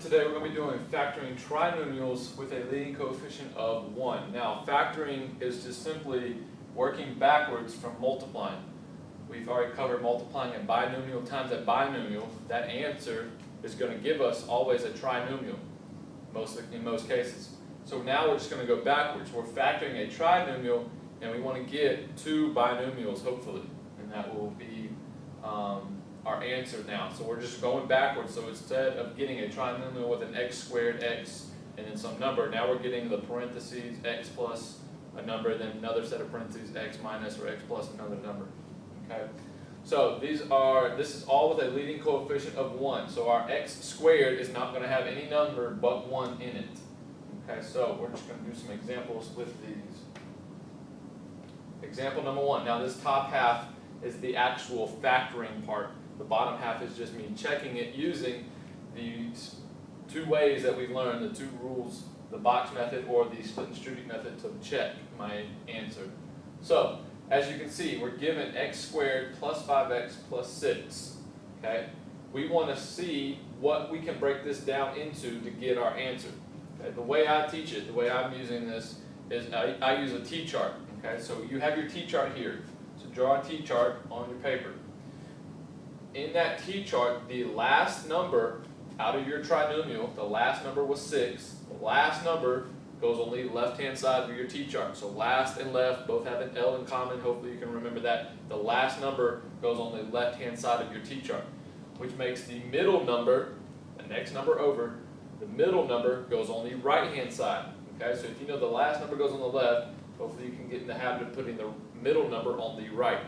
Today we're going to be doing factoring trinomials with a leading coefficient of 1. Now, factoring is just simply working backwards from multiplying. We've already covered multiplying a binomial times a binomial. That answer is going to give us always a trinomial, in most cases. So now we're just going to go backwards. We're factoring a trinomial, and we want to get two binomials, hopefully, and that will be our answer now. So we're just going backwards. So instead of getting a trinomial with an x squared, x, and then some number, now we're getting the parentheses x plus a number, then another set of parentheses x minus or x plus another number. Okay. So this is all with a leading coefficient of 1. So our x squared is not going to have any number but 1 in it. Okay, so we're just going to do some examples with these. Example number 1. Now this top half is the actual factoring part. The bottom half is just me checking it using these two ways that we've learned, the two rules, the box method or the split and distribute method to check my answer. So, as you can see, we're given x squared plus 5x plus 6. Okay? We want to see what we can break this down into to get our answer. Okay? The way I teach it, the way I'm using this, is I use a t-chart. Okay? So you have your t-chart here. So draw a t-chart on your paper. In that t-chart, the last number out of your trinomial, the last number was 6. The last number goes on the left-hand side of your t-chart. So last and left both have an L in common. Hopefully you can remember that. The last number goes on the left-hand side of your t-chart, which makes the middle number, the next number over, the middle number goes on the right-hand side. Okay, so if you know the last number goes on the left, hopefully you can get in the habit of putting the middle number on the right.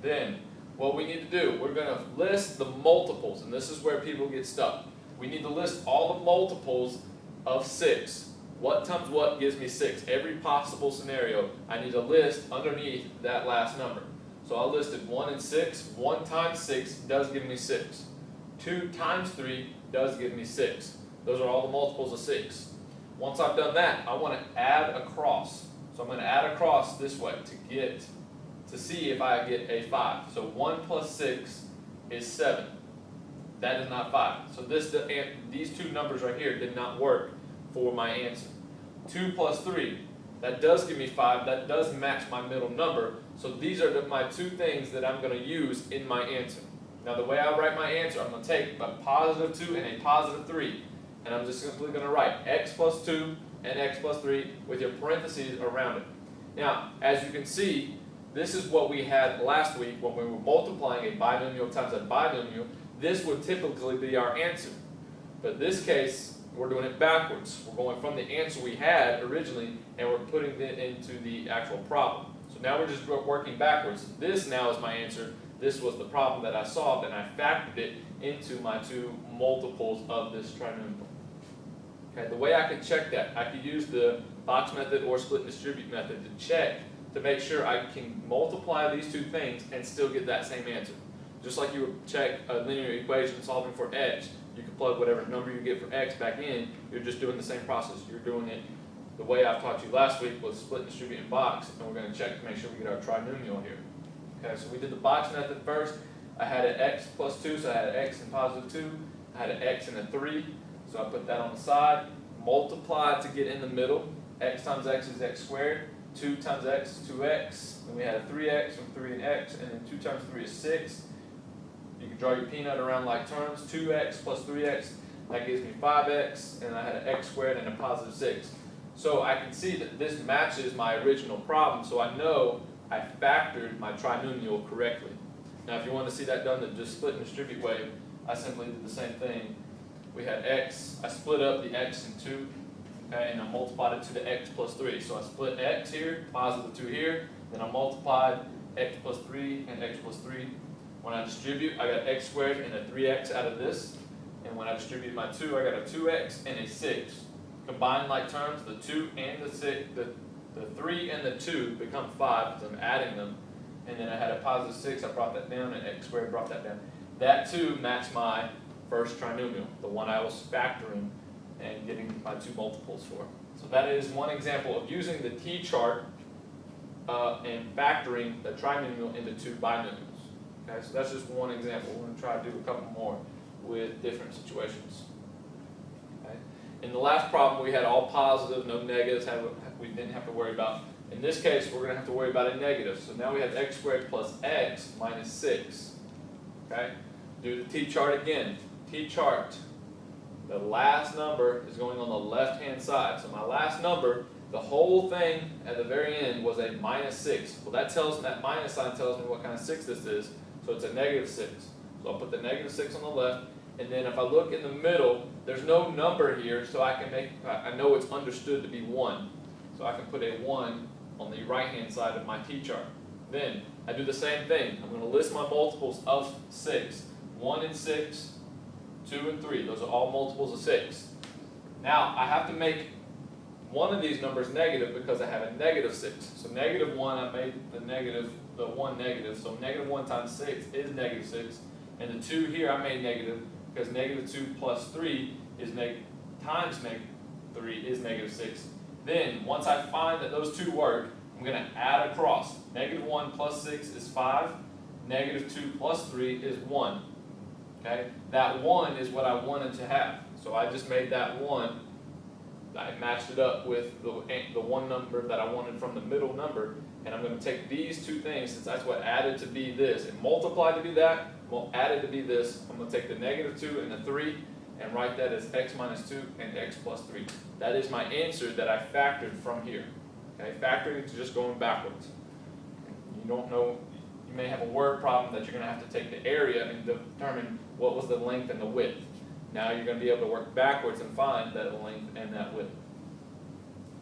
Then, what we need to do, we're going to list the multiples, and this is where people get stuck. We need to list all the multiples of 6. What times what gives me 6? Every possible scenario, I need to list underneath that last number. So I listed 1 and 6. 1 times 6 does give me 6. 2 times 3 does give me 6. Those are all the multiples of 6. Once I've done that, I want to add across. So I'm going to add across this way to see if I get a 5. So 1 plus 6 is 7. That is not 5. So these two numbers right here did not work for my answer. 2 plus 3, that does give me 5. That does match my middle number. So these are my two things that I'm going to use in my answer. Now the way I write my answer, I'm going to take a positive 2 and a positive 3. And I'm just simply going to write x plus 2 and x plus 3 with your parentheses around it. Now, as you can see, this is what we had last week when we were multiplying a binomial times a binomial. This would typically be our answer. But in this case, we're doing it backwards. We're going from the answer we had originally, and we're putting it into the actual problem. So now we're just working backwards. This now is my answer. This was the problem that I solved, and I factored it into my two multiples of this trinomial. Okay, the way I could check that, I could use the box method or split and distribute method to check to make sure I can multiply these two things and still get that same answer. Just like you would check a linear equation solving for x, you can plug whatever number you get for x back in, you're just doing the same process. You're doing it the way I've taught you last week with split and distribute and box, and we're going to check to make sure we get our trinomial here. Okay, so we did the box method first. I had an x plus 2, so I had an x and positive 2. I had an x and a 3, so I put that on the side. Multiply to get in the middle. X times x is x squared. 2 times x is 2x. Then we had a 3x from 3 and x, and then 2 times 3 is 6. You can draw your peanut around like terms. 2x plus 3x, that gives me 5x, and I had an x squared and a positive 6. So I can see that this matches my original problem, so I know I factored my trinomial correctly. Now if you want to see that done the just split and distribute way, I simply did the same thing. We had x, I split up the x in 2, okay, and I multiplied it to the x plus 3. So I split x here, positive 2 here, then I multiplied x plus 3 and x plus 3. When I distribute, I got x squared and a 3x out of this. And when I distribute my 2, I got a 2x and a 6. Combined like terms, the 2 and the 6, the 3 and the 2 become 5 because I'm adding them. And then I had a positive 6, I brought that down, and x squared brought that down. That 2 matched my first trinomial, the one I was factoring and getting my two multiples for. So that is one example of using the t-chart and factoring the trinomial into two binomials. Okay, so that's just one example. We're going to try to do a couple more with different situations. In the last problem, we had all positive, no negatives, we didn't have to worry about. In this case, we're going to have to worry about a negative. So now we have x squared plus x minus 6. Okay? Do the t-chart again. T-chart. The last number is going on the left-hand side. So my last number, the whole thing at the very end was a minus 6. Well, that minus sign tells me what kind of 6 this is. So it's a negative 6. So I'll put the negative 6 on the left. And then if I look in the middle, there's no number here, so I know it's understood to be 1. So I can put a 1 on the right-hand side of my t-chart. Then I do the same thing. I'm going to list my multiples of 6. 1 and 6, 2 and 3. Those are all multiples of 6. Now I have to make one of these numbers negative because I have a negative 6. So negative 1, I made the 1 negative. So negative 1 times 6 is negative 6. And the 2 here I made negative because negative 2 plus 3 is times negative 3 is negative 6. Then, once I find that those two work, I'm going to add across. Negative 1 plus 6 is 5. Negative 2 plus 3 is 1. Okay? That 1 is what I wanted to have. So I just made that 1. I matched it up with the one number that I wanted from the middle number. And I'm going to take these two things, since that's what added to be this, and multiplied to be that, well, added to be this. I'm going to take the negative 2 and the 3 and write that as x minus 2 and x plus 3. That is my answer that I factored from here. Okay, factoring is just going backwards. You don't know, you may have a word problem that you're going to have to take the area and determine what was the length and the width. Now you're going to be able to work backwards and find that length and that width.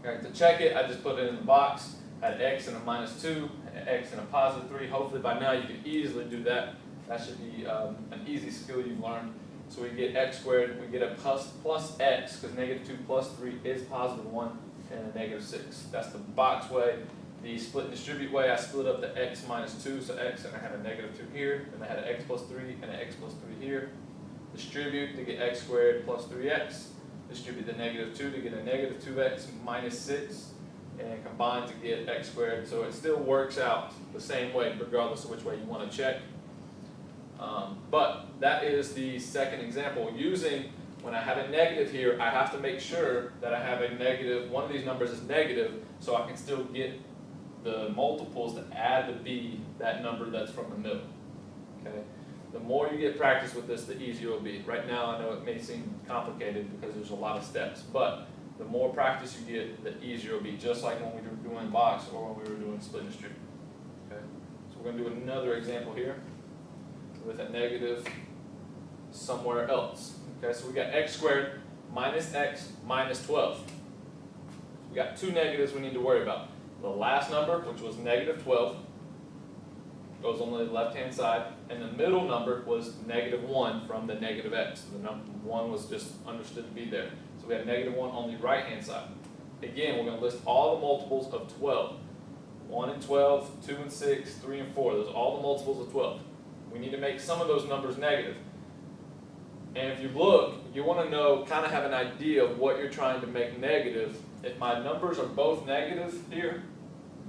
Okay, to check it, I just put it in the box. Had x and a minus 2, and x and a positive 3. Hopefully by now you can easily do that. That should be an easy skill you've learned. So we get x squared, we get a plus x, because negative 2 plus 3 is positive 1, and a negative 6. That's the box way. The split and distribute way, I split up the x minus 2, so x, and I had a negative 2 here, and I had an x plus 3 and an x plus 3 here. Distribute to get x squared plus 3x. Distribute the negative 2 to get a negative 2x minus 6. And combine to get x squared, so it still works out the same way regardless of which way you want to check. But that is the second example. When I have a negative here, I have to make sure that I have a negative, one of these numbers is negative, so I can still get the multiples that add to be that number that's from the middle. Okay? The more you get practice with this, the easier it will be. Right now I know it may seem complicated because there's a lot of steps, but the more practice you get, the easier it will be, just like when we were doing box or when we were doing split and distribute. Okay? So we're going to do another example here with a negative somewhere else. Okay, so we got x squared minus x minus 12. We got two negatives we need to worry about. The last number, which was negative 12, goes on the left-hand side, and the middle number was negative 1 from the negative x. The number 1 was just understood to be there. So we have negative 1 on the right-hand side. Again, we're going to list all the multiples of 12. 1 and 12, 2 and 6, 3 and 4. Those are all the multiples of 12. We need to make some of those numbers negative. And if you look, you want to know, kind of have an idea of what you're trying to make negative. If my numbers are both negative here,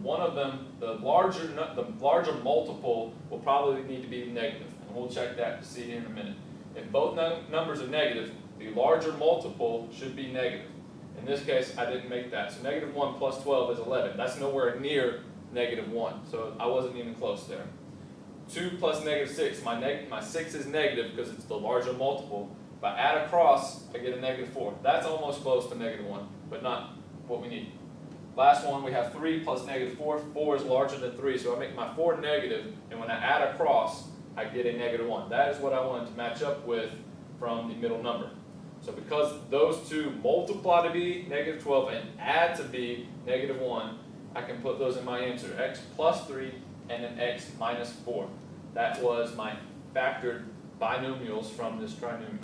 one of them, the larger multiple will probably need to be negative. And we'll check that to see here in a minute. If both numbers are negative, the larger multiple should be negative. In this case, I didn't make that. So negative 1 plus 12 is 11. That's nowhere near negative 1. So I wasn't even close there. 2 plus negative 6. My 6 is negative because it's the larger multiple. If I add across, I get a negative 4. That's almost close to negative 1, but not what we need. Last one, we have 3 plus negative 4. 4 is larger than 3, so I make my 4 negative, and when I add across, I get a negative 1. That is what I wanted to match up with from the middle number. So because those two multiply to be negative 12 and add to be negative 1, I can put those in my answer. X plus 3 and then x minus 4. That was my factored binomials from this trinomial.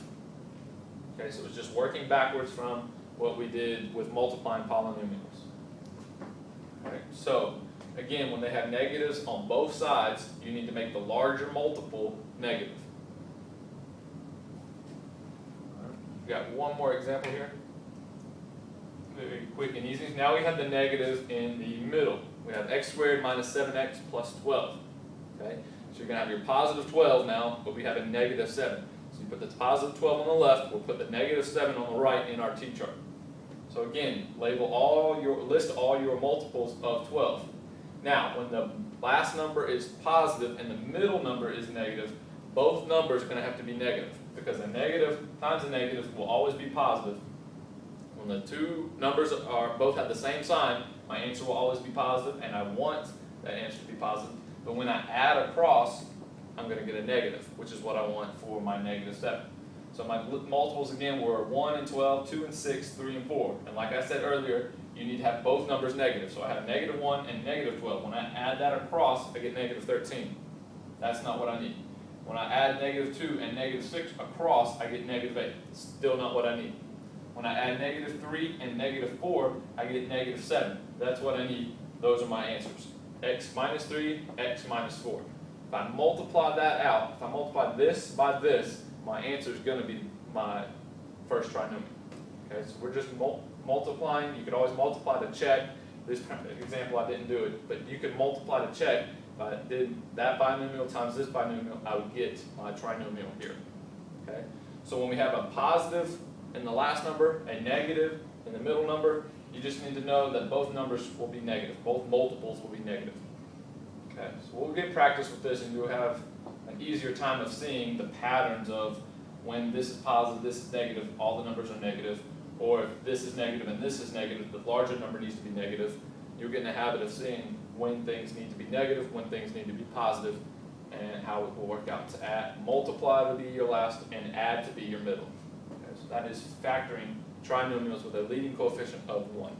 Okay, so it's just working backwards from what we did with multiplying polynomials. Okay, so again, when they have negatives on both sides, you need to make the larger multiple negative. We got one more example here. Very quick and easy. Now we have the negative in the middle. We have x squared minus 7x plus 12. Okay? So you're going to have your positive 12 now, but we have a negative 7. So So you put the positive 12 on the left, we'll put the negative 7 on the right in our t-chart. So again, list all your multiples of 12. Now, when the last number is positive and the middle number is negative, both numbers are going to have to be negative, because a negative times a negative will always be positive. When the two numbers both have the same sign, my answer will always be positive, and I want that answer to be positive. But when I add across, I'm going to get a negative, which is what I want for my negative 7. So my multiples again were 1 and 12, 2 and 6, 3 and 4. And like I said earlier, you need to have both numbers negative. So I have negative 1 and negative 12. When I add that across, I get negative 13. That's not what I need. When I add negative 2 and negative 6 across, I get negative 8. Still not what I need. When I add negative 3 and negative 4, I get negative 7. That's what I need. Those are my answers. X minus 3, x minus 4. If I multiply that out, if I multiply this by this, my answer is going to be my first trinomial. Okay, so we're just multiplying. You could always multiply to check. This example I didn't do it, but you could multiply to check. If I did that binomial times this binomial, I would get my trinomial here. Okay, so when we have a positive in the last number, a negative in the middle number, you just need to know that both numbers will be negative. Both multiples will be negative. Okay, so we'll get practice with this, and you'll have an easier time of seeing the patterns of when this is positive, this is negative, all the numbers are negative, or if this is negative and this is negative, the larger number needs to be negative. You'll get in the habit of seeing when things need to be negative, when things need to be positive, and how it will work out to multiply to be your last and add to be your middle. Okay, so that is factoring trinomials with a leading coefficient of 1.